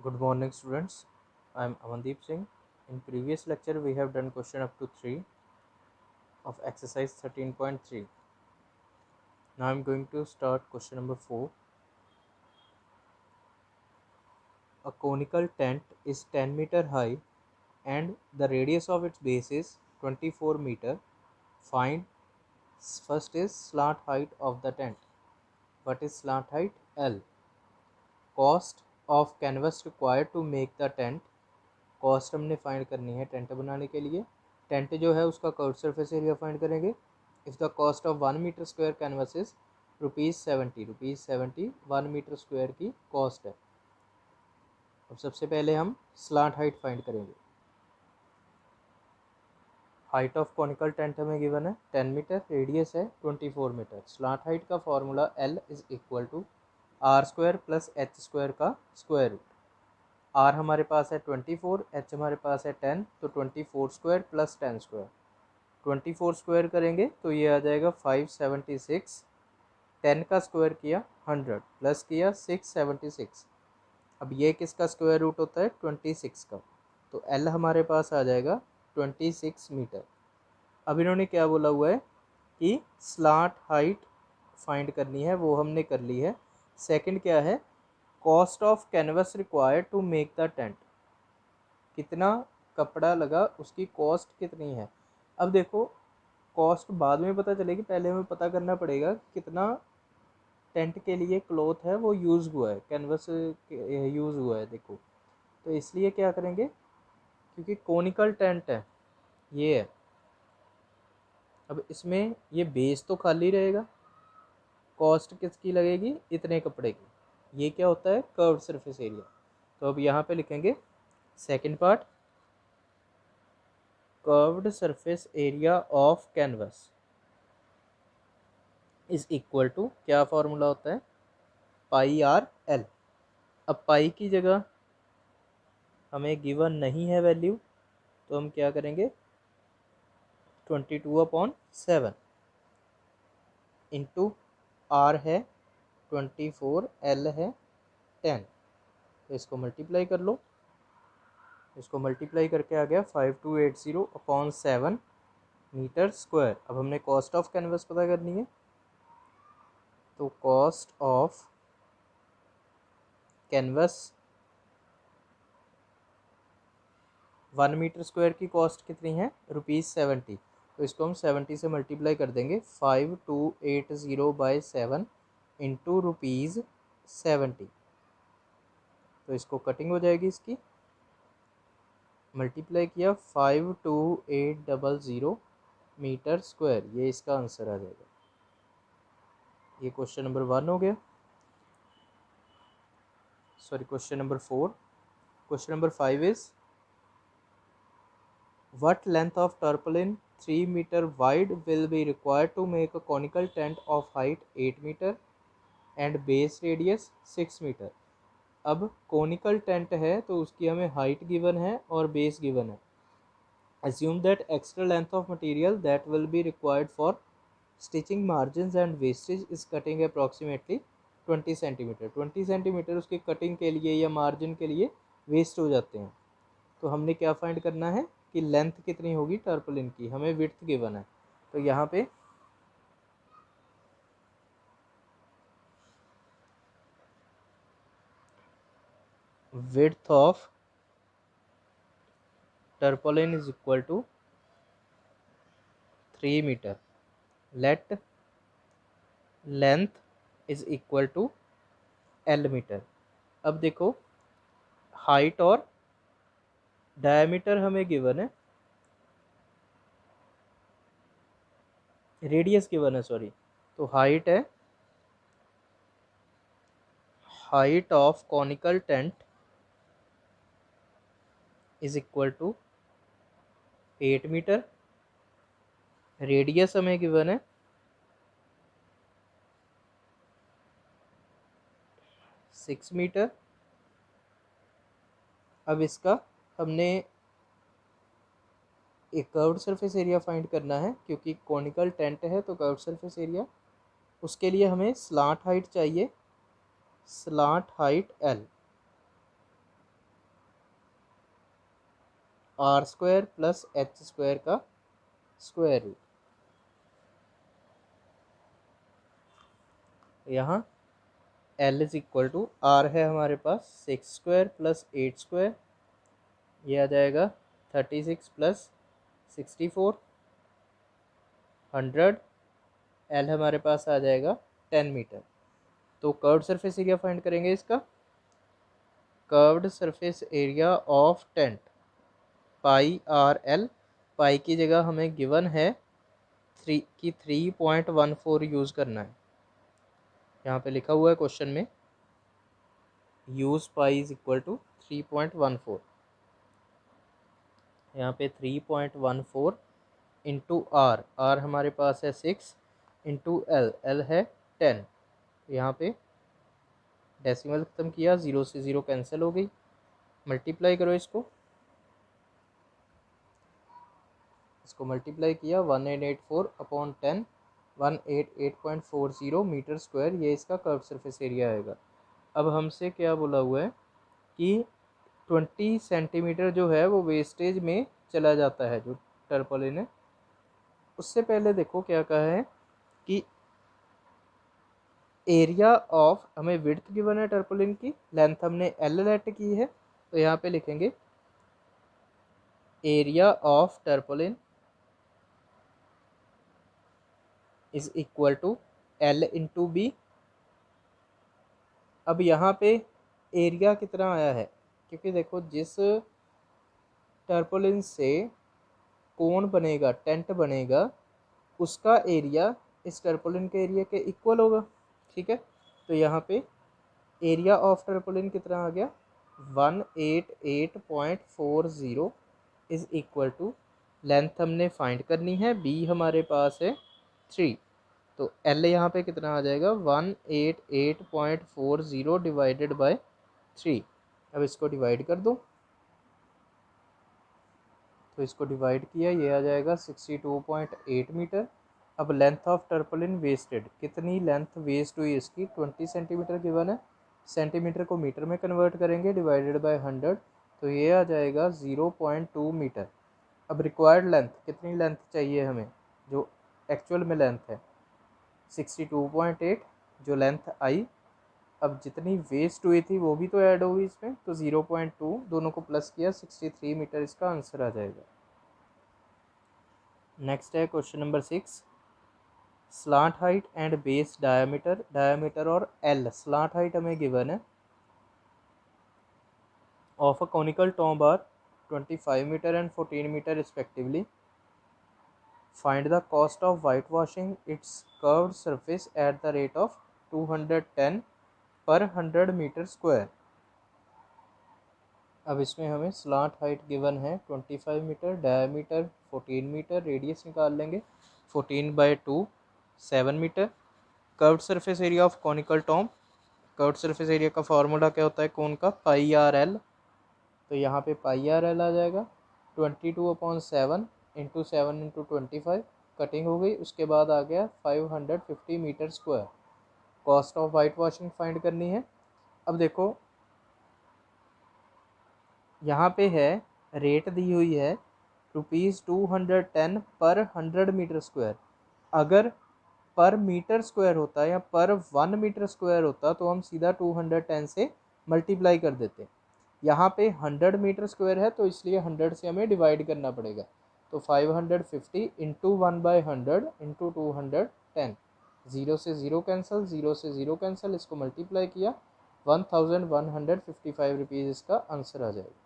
Good morning, students. I am Amandeep Singh. In previous lecture, we have done question up to 3 of exercise 13.3. Now I am going to start question number 4. A conical tent is 10-meter high and the radius of its base is 24 meter. Find first is slant height of the tent. What is slant height? L. Cost of canvas required to make the tent. Cost हमने find करनी है tent बनाने के लिए. Tent जो है उसका curved surface area find करेंगे. If the cost of 1 metre square canvas is ₹70 1 metre square की कॉस्ट है. अब सबसे पहले हम स्लांट हाइट फाइंड करेंगे. हाइट ऑफ कॉनिकल टेंट हमें गिवन है 10 मीटर, रेडियस है 24 मीटर. स्लांट हाइट का formula L is equal to R² plus H² का स्क्वायर रूट. R हमारे पास है 24, H हमारे पास है 10, तो 24 स्क्वायर प्लस 10 स्क्वायर. 24 स्क्वायर करेंगे तो ये आ जाएगा 576. 10 का स्क्वायर किया 100 प्लस किया 676. अब ये किसका स्क्वायर रूट होता है? 26 का. तो L हमारे पास आ जाएगा 26 मीटर. अब इन्होंने क्या बोला हुआ है कि स्लांट हाइट फाइंड करनी है, वो हमने कर ली है. सेकंड क्या है? Cost of canvas required to make the tent. कितना कपड़ा लगा, उसकी कॉस्ट कितनी है. अब देखो कॉस्ट बाद में पता चलेगी, पहले हमें पता करना पड़ेगा कितना टेंट के लिए क्लॉथ है वो यूज़ हुआ है, कैनवस यूज़ हुआ है. देखो तो इसलिए क्या करेंगे, क्योंकि कोनिकल टेंट है ये है. अब इसमें ये बेस तो खाली रहेगा, कॉस्ट किसकी लगेगी? इतने कपड़े की. ये क्या होता है? Curved surface area. तो अब यहाँ पे लिखेंगे second part, curved surface area of canvas is equal to, क्या फॉर्मूला होता है? πr/l. अब पाई की जगह हमें गिवन नहीं है वैल्यू, तो हम क्या करेंगे 22/7 इंटू r है 24, l है 10. तो इसको मल्टीप्लाई कर लो. इसको मल्टीप्लाई करके आ गया 5280/7 मीटर स्क्वायर. अब हमने कॉस्ट ऑफ कैनवस पता करनी है, तो cost of canvas 1 metre square की कॉस्ट कितनी है? ₹70. तो इसको हम 70 से मल्टीप्लाई कर देंगे. 5280/7 इंटू ₹70. तो इसको कटिंग हो जाएगी इसकी. मल्टीप्लाई किया 52800 मीटर स्क्वायर. ये इसका आंसर आ जाएगा. ये क्वेश्चन नंबर 1 हो गया. Sorry, question number 4. Question number 5 is what length of tarpaulin 3 meter wide will be required to make a conical tent of height 8 meter and base radius 6 meter. अब conical tent है तो उसकी हमें height given है और base given है. Assume that extra length of material that will be required for stitching margins and wastage is cutting approximately 20 centimeter. 20 centimeter उसकी cutting के लिए या मार्जिन के लिए वेस्ट हो जाते हैं. तो हमने क्या फाइंड करना है कि लेंथ कितनी होगी टर्पलिन की. हमें विड्थ गिवन है, तो यहाँ पे width of tarpaulin is equal to 3 metre. Let length is equal to L metre. अब देखो हाइट और डायमीटर हमें गिवन है, रेडियस गिवन है सॉरी. तो हाइट है, height of conical tent is equal to 8 metre. Radius हमें गिवन है 6 मीटर. अब इसका हमने एक कर्व्ड सरफेस एरिया फाइंड करना है, क्योंकि कॉनिकल टेंट है तो कर्व्ड सरफेस एरिया. उसके लिए हमें स्लांट हाइट चाहिए, slant height L. R square plus H square का स्क्वायर रूट। यहाँ L is equal to R है हमारे पास 6 स्क्वायर प्लस 8 स्क्वायर, ये आ जाएगा 36 प्लस 64 100। एल हमारे पास आ जाएगा 10 मीटर। तो कर्व्ड सरफेस एरिया फाइंड करेंगे इसका। Curved surface area of tent pi r l, pi की जगह हमें गिवन है 3.14 यूज़ करना है। यहाँ पे लिखा हुआ है क्वेश्चन में use pi is equal to 3.14। यहाँ पे 3.14 इंटू आर, आर हमारे पास है 6 इंटू एल, एल है 10। यहाँ पे डेसिमल ख़त्म किया, 0 से 0 कैंसिल हो गई, मल्टीप्लाई करो इसको मल्टीप्लाई किया 1884 अपॉन 10, 188.40 मीटर स्क्वायर, ये इसका कर्व सरफेस एरिया आएगा। अब हमसे क्या बोला हुआ है कि 20 सेंटीमीटर जो है वो वेस्टेज में चला जाता है जो टर्पोलिन है। उससे पहले देखो क्या कहा है कि एरिया ऑफ, हमें विड्थ गिवन है टर्पोलिन की, लेंथ हमने एल लेट की है, तो यहाँ पे लिखेंगे area of tarpaulin is equal to l into b. अब यहाँ पे एरिया कितना आया है, क्योंकि देखो जिस टर्पोलिन से कोन बनेगा, टेंट बनेगा, उसका एरिया इस टर्पोलिन के एरिया के इक्वल होगा, ठीक है। तो यहाँ पे एरिया ऑफ टर्पोलिन कितना आ गया 188.40 इज इक्वल टू, लेंथ हमने फाइंड करनी है, बी हमारे पास है 3, तो एल यहाँ पे कितना आ जाएगा 188.40 डिवाइडेड बाय 3। अब इसको डिवाइड कर दो, तो इसको डिवाइड किया, ये आ जाएगा 62.8 मीटर। अब लेंथ ऑफ टर्पोलिन वेस्टेड, कितनी लेंथ वेस्ट हुई इसकी, 20 सेंटीमीटर गिवन है, सेंटीमीटर को मीटर में कन्वर्ट करेंगे, डिवाइडेड बाय 100, तो ये आ जाएगा 0.2 मीटर। अब रिक्वायर्ड लेंथ, कितनी लेंथ चाहिए हमें, जो एक्चुअल में लेंथ है 62.8 जो लेंथ आई, अब जितनी वेस्ट हुई थी वो भी तो ऐड होगी इसमें, तो 0.2 दोनों को प्लस किया 63 मीटर इसका आंसर आ जाएगा। नेक्स्ट है question number 6, slant height and base diameter, diameter और एल, स्लांट हाइट हमें गिवन है ऑफ अ कॉनिकल टॉम बार 25 metre and 14 metre respectively. Find the cost of white washing its curved surface at the rate of 210 per 100 metre square. अब इसमें हमें slant height given है 25 metre, diameter 14 metre, radius निकाल लेंगे 14/2 7 metre. Curved surface area of conical tomb, curved surface area का formula क्या होता है कोन का, पाई आर एल, तो यहाँ पे पाई आर एल आ जाएगा 22/7 इंटू 7 इंटू 25, कटिंग हो गई, उसके बाद आ गया 550 metre square. Cost of white washing find करनी है। अब देखो यहाँ पे है रेट दी हुई है ₹210 पर 100 मीटर स्क्वायर। अगर पर मीटर स्क्वायर होता या पर 1 मीटर स्क्वायर होता तो हम सीधा 210 से मल्टीप्लाई कर देते। यहाँ पे 100 मीटर स्क्वायर है तो इसलिए 100 से हमें डिवाइड करना पड़ेगा, तो 550 इंटू 1/100 इंटू 210, 0 से 0 कैंसिल, 0 से 0 कैंसिल, इसको मल्टीप्लाई किया 1155 रुपीज़ इसका आंसर आ जाएगा।